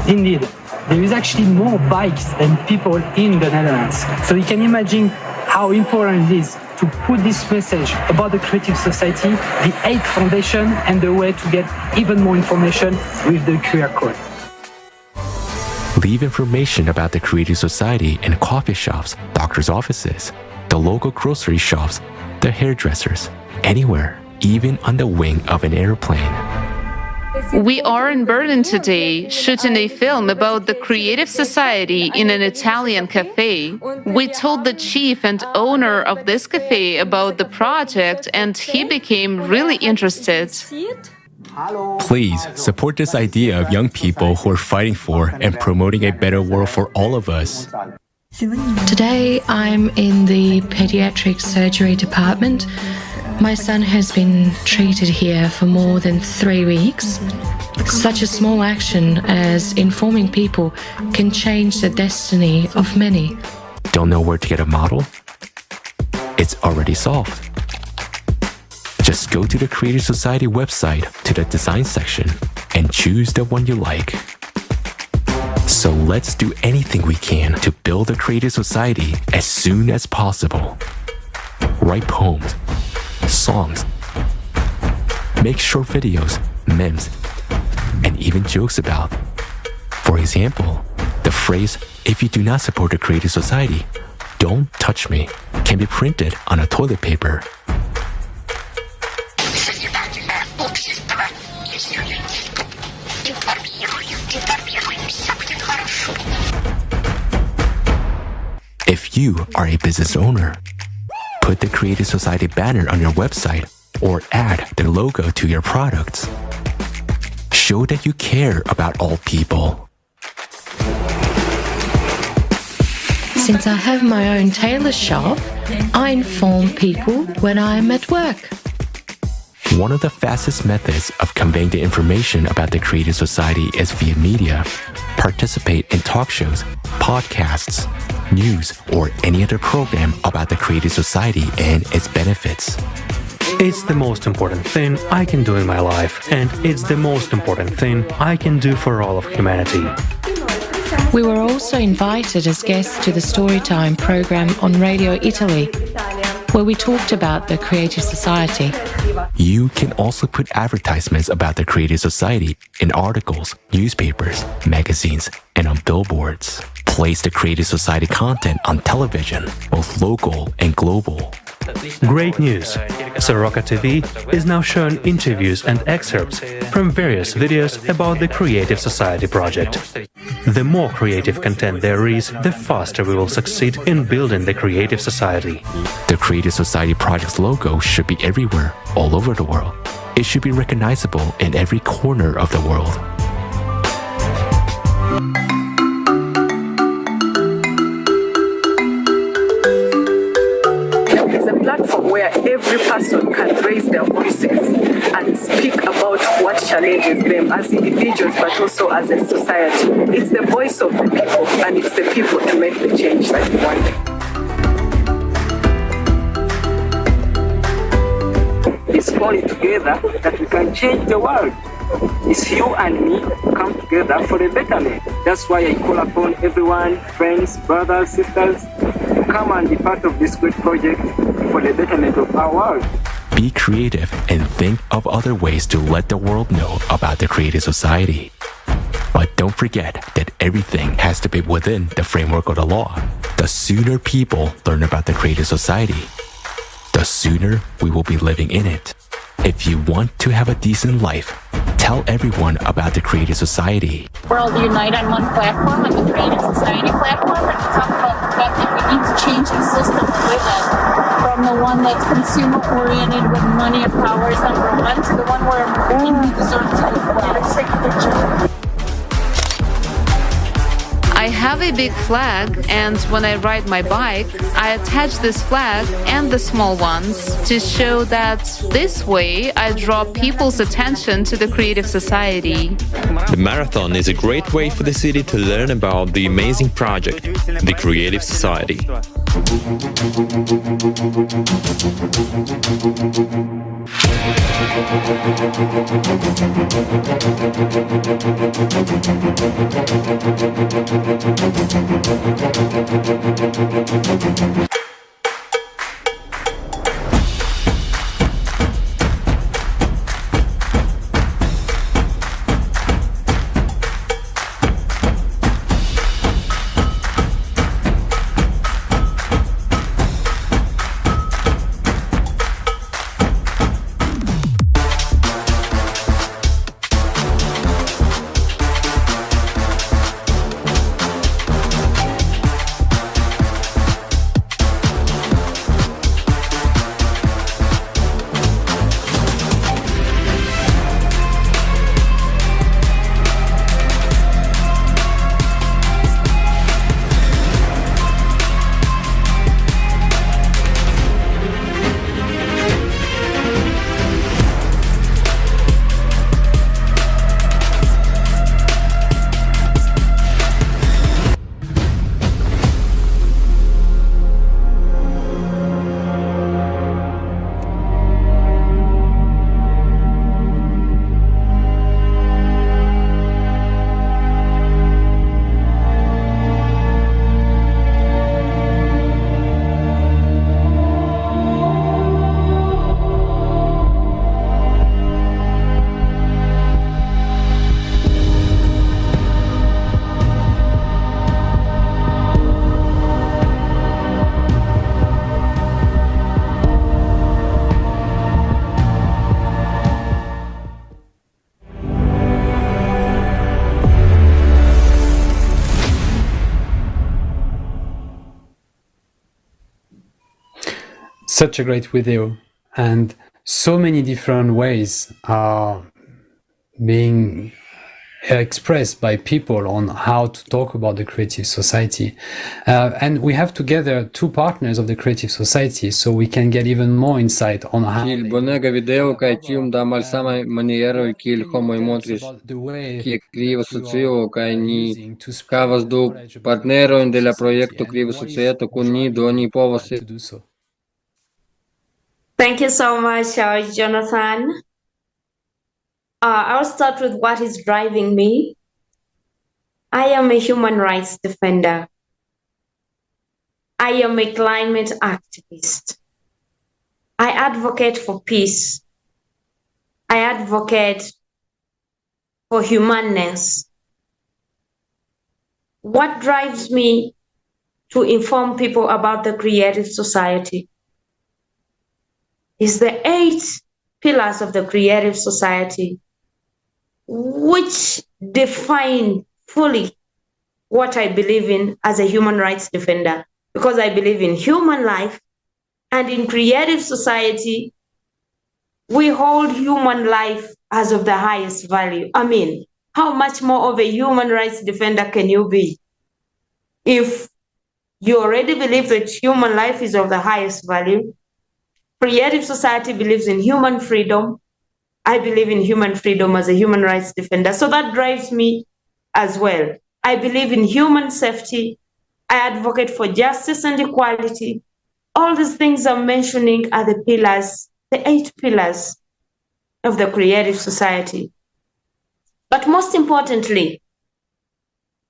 Indeed, there is actually more bikes than people in the Netherlands. So you can imagine how important it is to put this message about the Creative Society, the 8th foundation, and the way to get even more information with the QR code. Leave information about the Creative Society in coffee shops, doctor's offices, the local grocery shops, the hairdressers, anywhere, even on the wing of an airplane. We are in Berlin today, shooting a film about the Creative Society in an Italian cafe. We told the chief and owner of this cafe about the project, and he became really interested. Please support this idea of young people who are fighting for and promoting a better world for all of us. Today I'm in the pediatric surgery department. My son has been treated here for more than 3 weeks. Such a small action as informing people can change the destiny of many. Don't know where to get a model? It's already solved. Just go to the Creative Society website to the design section and choose the one you like. So let's do anything we can to build a Creative Society as soon as possible. Write poems, songs, make short videos, memes, and even jokes about. For example, the phrase, "If you do not support the Creative Society, don't touch me," can be printed on a toilet paper. If you are a business owner, put the Creative Society banner on your website or add their logo to your products. Show that you care about all people. Since I have my own tailor shop, I inform people when I'm at work. One of the fastest methods of conveying the information about the Creative Society is via media. Participate in talk shows, podcasts, news, or any other program about the Creative Society and its benefits. It's the most important thing I can do in my life, and it's the most important thing I can do for all of humanity. We were also invited as guests to the Storytime program on Radio Italy, where we talked about the Creative Society. You can also put advertisements about the Creative Society in articles, newspapers, magazines, and on billboards. Place the Creative Society content on television, both local and global. Great news! Soroka TV is now showing interviews and excerpts from various videos about the Creative Society project. The more creative content there is, the faster we will succeed in building the Creative Society. The Creative Society project's logo should be everywhere, all over the world. It should be recognizable in every corner of the world. Platform where every person can raise their voices and speak about what challenges them as individuals but also as a society. It's the voice of the people and it's the people to make the change that we want. It's only together that we can change the world. It's you and me come together for a betterment. That's why I call upon everyone, friends, brothers, sisters, to come and be part of this great project for the betterment of our world. Be creative and think of other ways to let the world know about the Creative Society. But don't forget that everything has to be within the framework of the law. The sooner people learn about the Creative Society, the sooner we will be living in it. If you want to have a decent life, tell everyone about the Creative Society. We're all unite on one platform, on the Creative Society platform, and to talk about the fact that we need to change the system we're in, from the one that's consumer-oriented with money and power is number one, to the one where we deserve to live well. Let's take a picture. I have a big flag, and when I ride my bike, I attach this flag and the small ones to show that this way I draw people's attention to the Creative Society. The marathon is a great way for the city to learn about the amazing project, the Creative Society. Such a great video, and so many different ways are being expressed by people on how to talk about the Creative Society. And we have together two partners of the Creative Society, so we can get even more insight on how Il bonega video kaj tium da malsamaj manieroj kiel homoj montris kie Kreiva Societo kaj ni havas du partnerojn de la projekto Kreiva Societo kun ni, do ni povas. Thank you so much, Jonathan. I'll start with what is driving me. I am a human rights defender. I am a climate activist. I advocate for peace. I advocate for humanness. What drives me to inform people about the Creative Society is the 8 pillars of the Creative Society, which define fully what I believe in as a human rights defender, because I believe in human life, and in Creative Society, we hold human life as of the highest value. I mean, how much more of a human rights defender can you be? If you already believe that human life is of the highest value, Creative Society believes in human freedom. I believe in human freedom as a human rights defender. So that drives me as well. I believe in human safety. I advocate for justice and equality. All these things I'm mentioning are the pillars, the 8 pillars of the Creative Society. But most importantly,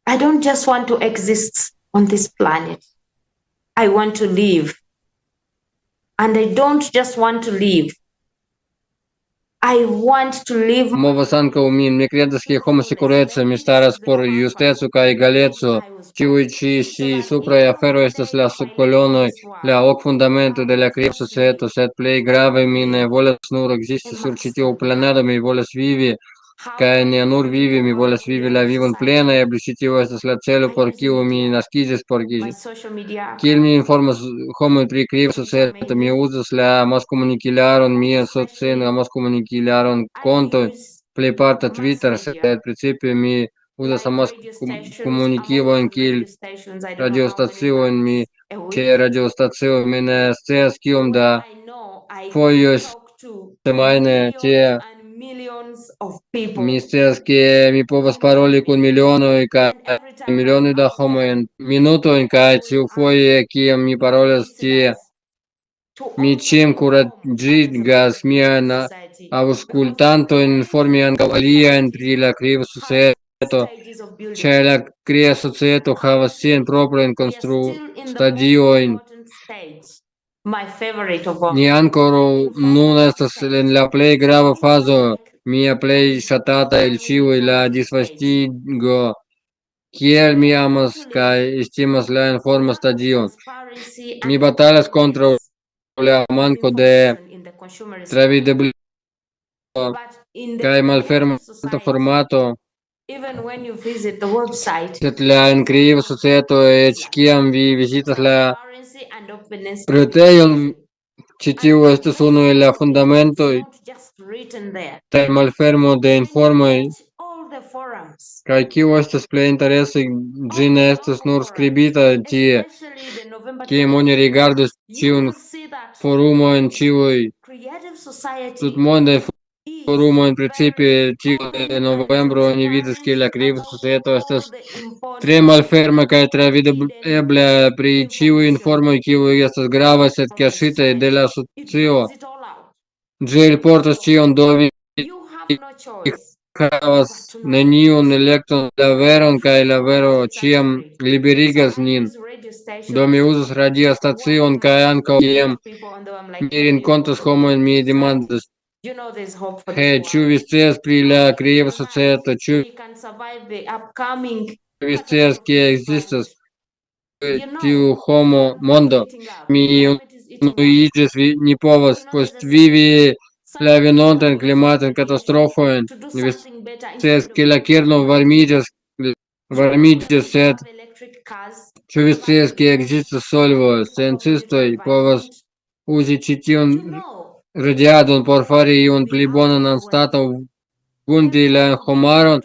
I don't just want to exist on this planet. I want to live. And I don't just want to live. I want to live. Mova sanka umin, mi credas che homo sicurezza mi staras por justeco kaj egaleco, tiuj ĉi si supraj aferoj estas la subkolonoj, la ok fundamento de la Kreiva Societo, sed plej grave mi ne volas nur ekzisti sur ĉi tiu planado, mi volas vivi, kaj ne nur vivi, mi volas vivi la vivon plena, eble ĉi tiu estas la celo por kiu mi naskiĝis, por kiel mi informas homojn pri Kreiva Societo, mi uzas la maskomunikilaron, mian socian la maskomunikilaron konton, plejparte Twitter, sed precipe mi uzas la maskomunikilojn kiel radiostaciojn, mi ĉe radiostacio mi ne scias kiom da fojoj semajne tie Mi scias ke mi povas paroli kun milionoj kaj milionoj da homoj en minutojn kaj ĉiufoje kiam mi parolas tie mi ĉiam kuraĝigas miajn aŭskultantojn informi ankaŭ aliajn pri la Kreiva Societo, ĉar la Kreiva Societo havas siajn proprajn konstrustadiojn. Ni ankoraŭ nun estas en la plej grava fazo, mia plej ŝatata el ĉiuj, la disvastigo, kiel mi amas kaj estimas la informa stadio. Mi batalas kontraŭ la manko de travidebleco kaj malfermanta formato, sed la en Kreiva Societo, eĉ kiam vi vizitas la retejon, ĉi tiu estas unu el la fundamentoj de malfermo de informoj, kaj kio estas plej interese, ĝi ne estas nur skribita tie, kiam oni rigardas ĉiun forumojn, ĉiuj tutmondaj forumojn, precipe tiu de novembro, oni vidas ke la Kreiva Societo estas tre malferma kaj travidebla pri ĉiuj informoj, kiuj estas gravaj sed kaŝitaj de la asocio. Ĝi elportas ĉion, do vi havas neniun elekton la veron, kaj la vero ĉiam liberigas nin. Do mi uzas radiostacion kaj ankaŭ kiam mi renkontas homojn, mi demandas: "Hej, ĉu vi scias pri la Kreiva Societo? Ĉu vi scias ke ekzistas tiu homo mondo? Mi unuiĝis, ni povas postvivi la venontan klimatan katastrofojn. Vi scias ke la kerno varmiĝas, sed ĉu vi scias ke ekzistas solvo? Sciencistoj povas uzi ĉi tiun radiadon por fari iun pli bonan anstataŭ vundi la homaron.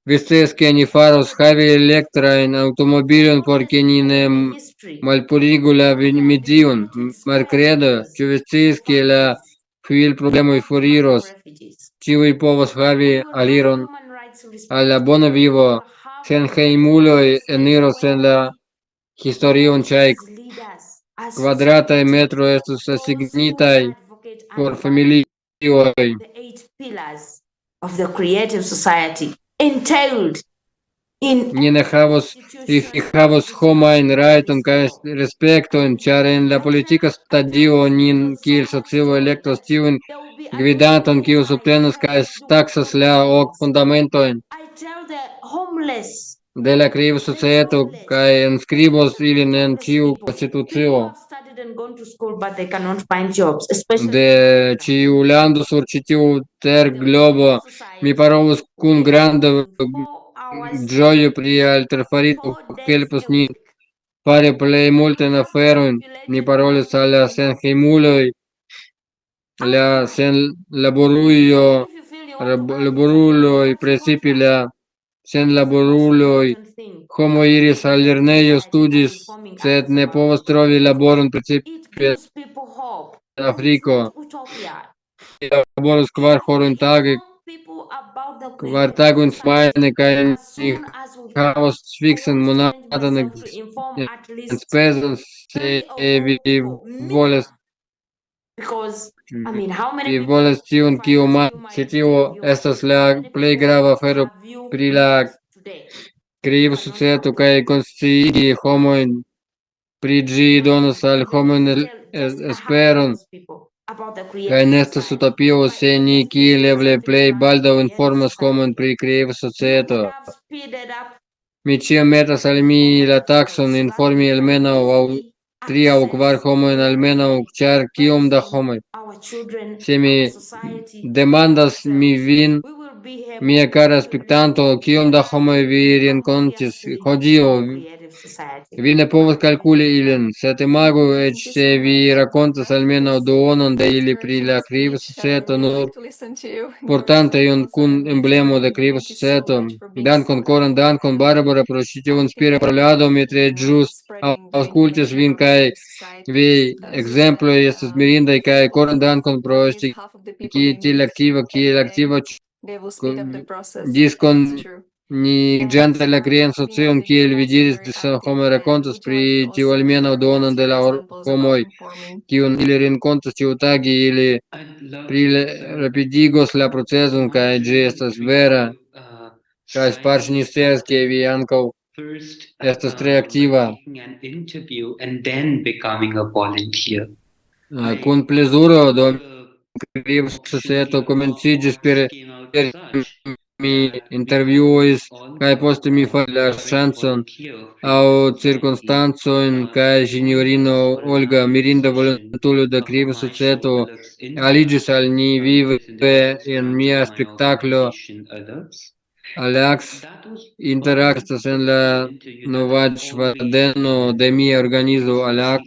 Vi scias ke ni faros havi elektrajn aŭtomobilojn por ke ni ne malpurigu la medion. Malkredo, ĉu vi scias ke la fuelproblemoj foriros? Ĉiuj povos havi aliron al la bona vivo. Senhejmuloj eniros en la historion, ĉar kvadrataj metroj estos asignitaj por familioj. Ni ne havos homajn rajtojn kaj respektojn, ĉar en la politika stadio nin kiel socio elektos tiun gvidanton, kiu subtenas kaj taksas la ok fundamentojn de la Kreiva Societo kaj enskribos ilin en ĉiu konstitucio de ĉiu lando sur ĉi tiu terglobo. Mi parolos kun granda ĝojo pri alterfarito helpas nin fari plej multajn aferojn. Ni parolis al la senhejmuloj, la senlaboruloj, precipe la senlaboruloj. Homo iris al lernejo, studis, sed ne povas trovi laboron, precipe en Afriko. Laboras 4 horojn tage, 4 tagojn semajne, kaj ni havas fiksan monatan enspezon. Se vi volas tiun, kiu se tio estas la plej grava afero pri la Kreiva Societo, kaj konsciigi homojn pri ĝi donas al homojn esperon. Kaj ne estas utopio se ni kiel eble plej baldaŭ informas homojn pri Kreiva Societo. Mi ĉiam metas al mi la takson informi almenaŭ 3 aŭ 4 homojn almenaŭ, ĉar kiom da homoj? Se mi demandas mi vin, Mia cara spektanto, kiom da homoj vi renkontis hodiaŭ? Vi ne povas kalkuli ilin, sed imagu eĉ se vi rakontas almenaŭ duonon de ili pri la Kreiva Societo, nur portante iun kun emblemo de Kreiva Societo. Dankon, koran dankon, Barbara, pro ĉi tiu inspira parolado. Mi tre ĵus aŭskultis vin kaj vi ekzemploj estas mirindaj kaj koran dankon pro esti tiel aktiva, kiel aktiva diskoniĝanta la Kreivan Socion, kiel vi diris, homoj rakontas pri tiu almenaŭ duonon de la homoj, kiun ili renkontas ĉiutage, ili rapidigos la procezon kaj ĝi estas vera. Kaj Sparsh ni scias, ke vi ankaŭ estas tre aktiva. Kun plezuro, do Kreiva Societo komenciĝis per mi intervjuis kaj poste mi faris la ŝancon aŭ cirkonstancojn kaj sinjorino Olga, mirinda volontulo de Kreiva Societo, aliĝis al ni vive en mia spektaklo ALEX. Interaktas en la novaĵvadeno de mia organizo ALEX.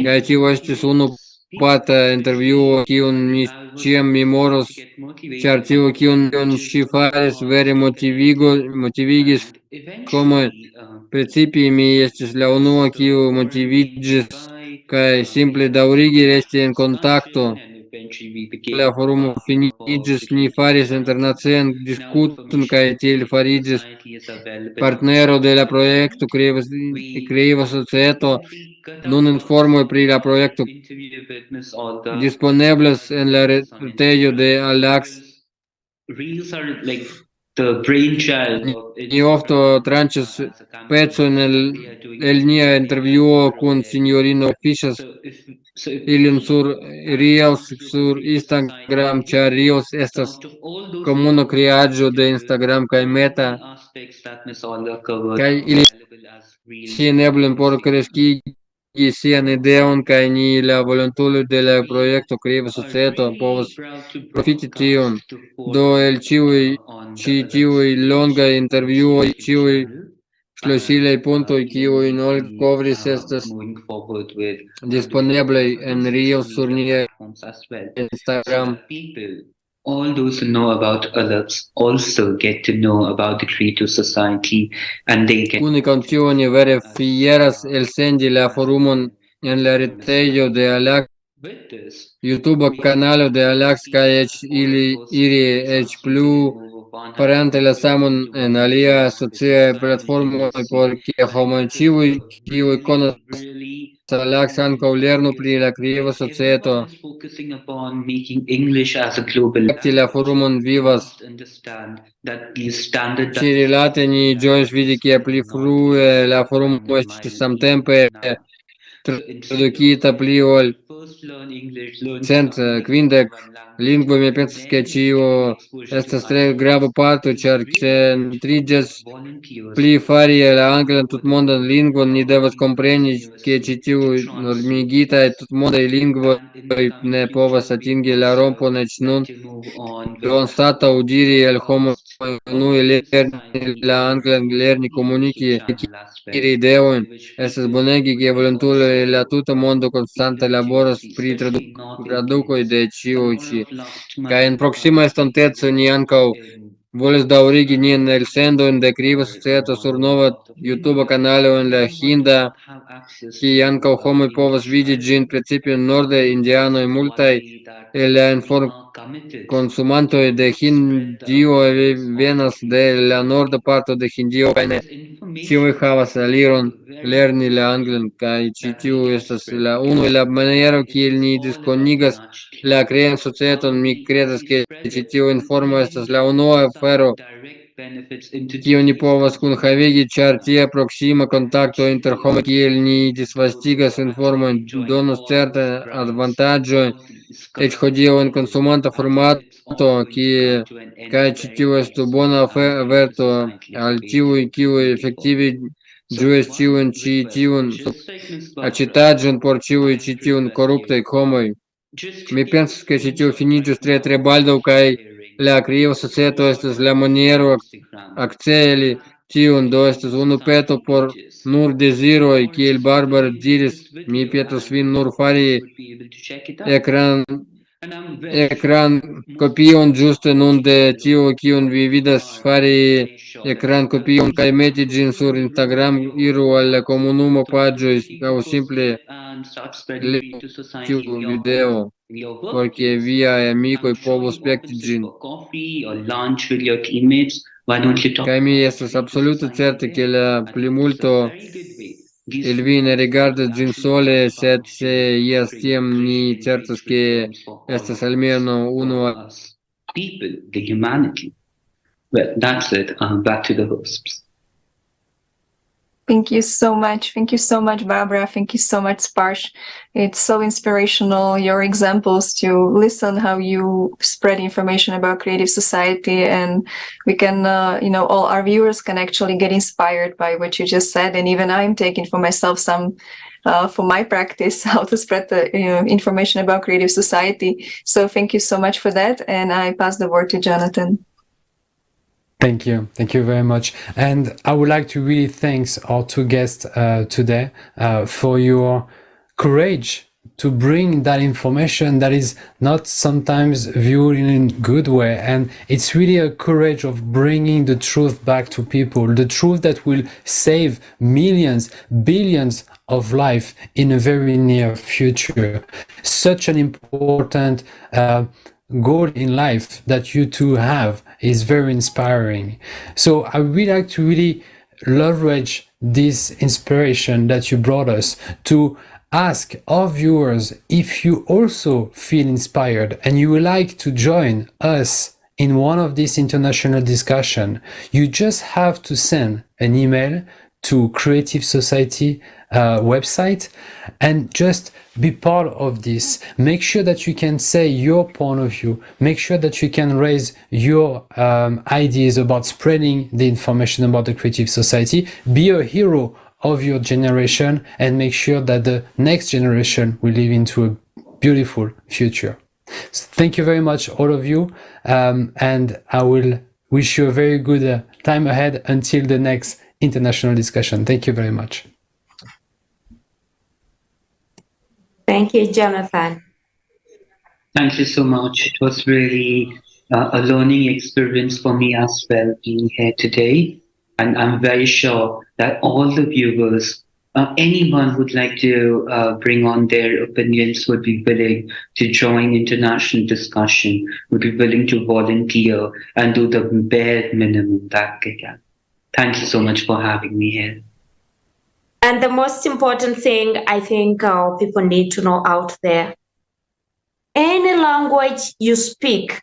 Kaj tiu estis unu pata intervjuo, kiun mi ĉiam memoros, ĉar tio, kiun ŝi faris, vere motivigis homojn. Precipe mi estis la unua, kiu motiviĝis kaj simple daŭrigi resti en kontakto. La forumo finiĝis, ni faris internacian diskuton kaj tiel fariĝis partnero de la projekto Kreiva Societo. Nun informoj pri la projekto disponeblas en la retejo de ALEX. Ni ofte tranĉas pecojn el nia intervjuo kun sinjorino Fiŝas ilin sur Reels, sur Instagram, ĉar Reels estas komuna kreaĵo de Instagram kaj Meta, kaj ili sian eblon por kreskigi sian ideon, kaj ni, la volontuloj de la projekto Kreiva Societo, povas profiti tion. Do el ĉi tiuj longaj intervjuoj, ĉiuj ŝlosilaj puntoj, kiujn Olga kovris, estas disponeblaj en Reels sur nia Instagram. All those who know about ALEX also get to know about the Creative Society, and they get. Kune con tio ni vere fieras elsendi la forumon en la retejo de ALEX, YouTube kanalo de ALEX, kaj eĉ iri eĉ plu farante la samon en alia sociaj platformoj, por ke homoj ĉiuj, kiuj konas ALEX, ankaŭ lernu pri la Kreiva Societo. La forumon vivas. Ĉi-rilate ni ĝojis vidi, ke pli frue la forumo estis samtempe tradukita pli ol 150 lingvoj. Mi pensas, ke ĉio estas tre grava parto, ĉar centriĝas pli fari la anglan tutmondan lingvon. Ni devas kompreni, ke ĉi tiuj normigitaj tutmondaj lingvoj ne povas atingi la rompon eĉ nun. Do anstataŭ diri al homoj unue lerni la anglan, lerni komuniki, akiri ideojn, estas bonege, ke volontuloj el la tuta mondo konstante laboras pri tradukoj de ĉiuj ĉi. Kaj en proksima estonteco ni ankaŭ volas daŭrigi nian elsendon de Kreiva Societo sur nova YouTube kanalo en la hinda, kie ankaŭ homoj povas vidi ĝin, precipe en norde indianoj. Multaj el la konsumantoj de Hindio venas de la norda parto de Hindio, kaj ne ĉiuj havas aliron lerni la anglan, kaj ĉi tiu estas la unu la maniero kiel ni diskonigas la Kreivan Societon. Mi kredas, ke ĉi tiu informo estas la unua afero kiu ni povas kunhavigi, ĉar tia proksima kontakto inter homoj, kiel ni disvastigas informojn, donos certajn avantaĝojn, eĉ hodiaŭ en konsumanta formato, kaj ĉi tiu estu bona averto al tiuj, kiuj efektive ĝuis ĉiun ĉi tiun aĉetaĵon por ĉiuj ĉi tiun koruptaj homoj. Mi pensas ke ĉi tiu finiĝos tre baldaŭ kaj la Kreiva Societo estas la maniero akceli tiun, do estas unu peto por nur deziroj, kiel Barbara diris, mi petas vin nur fari ekran kopion ĝuste nun de tio, kiun vi vidas, fari ekran kopion kaj meti ĝin sur Instagram, iru al la komunumo paĝoj aŭ simple legu tiu video, por ke viaj amikoj povos spekti ĝin. Kaj mi estas absolute certa, ke la plimulto el vi ne rigardas ĝin sole, sed se jes, tiam ni certas, ke estas almeno unu people, the humanity. Well, that's it. Back to the hosts. Thank you so much. Thank you so much, Barbara. Thank you so much, Sparsh. It's so inspirational, your examples, to listen how you spread information about creative society, and we can, all our viewers can actually get inspired by what you just said. And even I'm taking for myself some, for my practice, how to spread the information about creative society. So thank you so much for that. And I pass the word to Jonathan. Thank you very much. And I would like to really thank our two guests today for your courage to bring that information that is not sometimes viewed in a good way. And it's really a courage of bringing the truth back to people, the truth that will save millions, billions of life in a very near future. Such an important goal in life that you two have is very inspiring. So I would like to really leverage this inspiration that you brought us to ask our viewers if you also feel inspired and you would like to join us in one of these international discussions. You just have to send an email to Creative Society website and just be part of this. Make sure that you can say your point of view. Make sure that you can raise your ideas about spreading the information about the Creative Society. Be a hero of your generation and make sure that the next generation will live into a beautiful future. So thank you very much, all of you, and I will wish you a very good time ahead until the next international discussion. Thank you very much. Thank you, Jonathan. Thank you so much. It was really a learning experience for me as well, being here today. And I'm very sure that all the viewers, anyone who'd like to bring on their opinions, would be willing to join international discussion, would be willing to volunteer and do the bare minimum that they can. Thank you so much for having me here. And the most important thing I think people need to know out there, any language you speak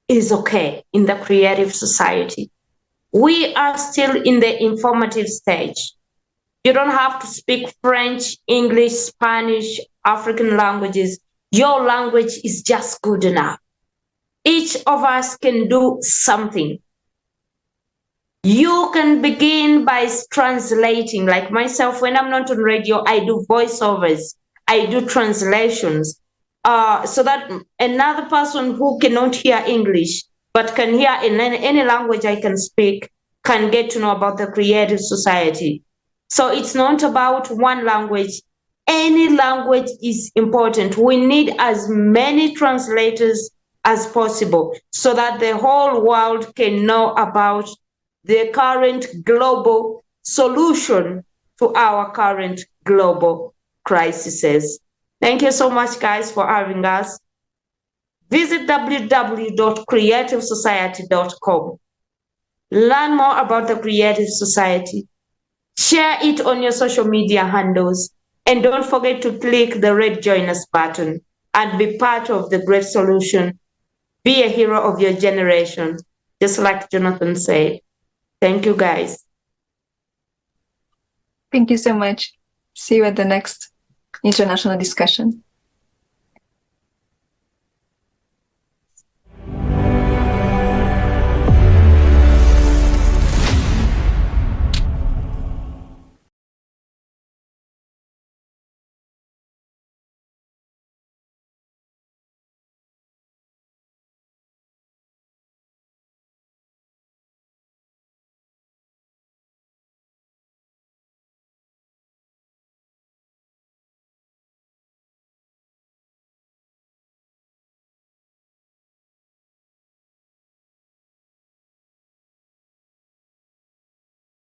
is okay in the creative society. We are still in the informative stage. You don't have to speak French, English, Spanish, African languages. Your language is just good enough. Each of us can do something. You can begin by translating, like myself, when I'm not on radio, I do voiceovers, I do translations, so that another person who cannot hear English, but can hear in any language I can speak, can get to know about the creative society. So it's not about one language. Any language is important. We need as many translators as possible so that the whole world can know about the current global solution to our current global crises. Thank you so much, guys, for having us. Visit www.creativesociety.com. Learn more about the Creative Society. Share it on your social media handles. And don't forget to click the red Join Us button and be part of the great solution. Be a hero of your generation, just like Jonathan said. Thank you, guys. Thank you so much. See you at the next international discussion.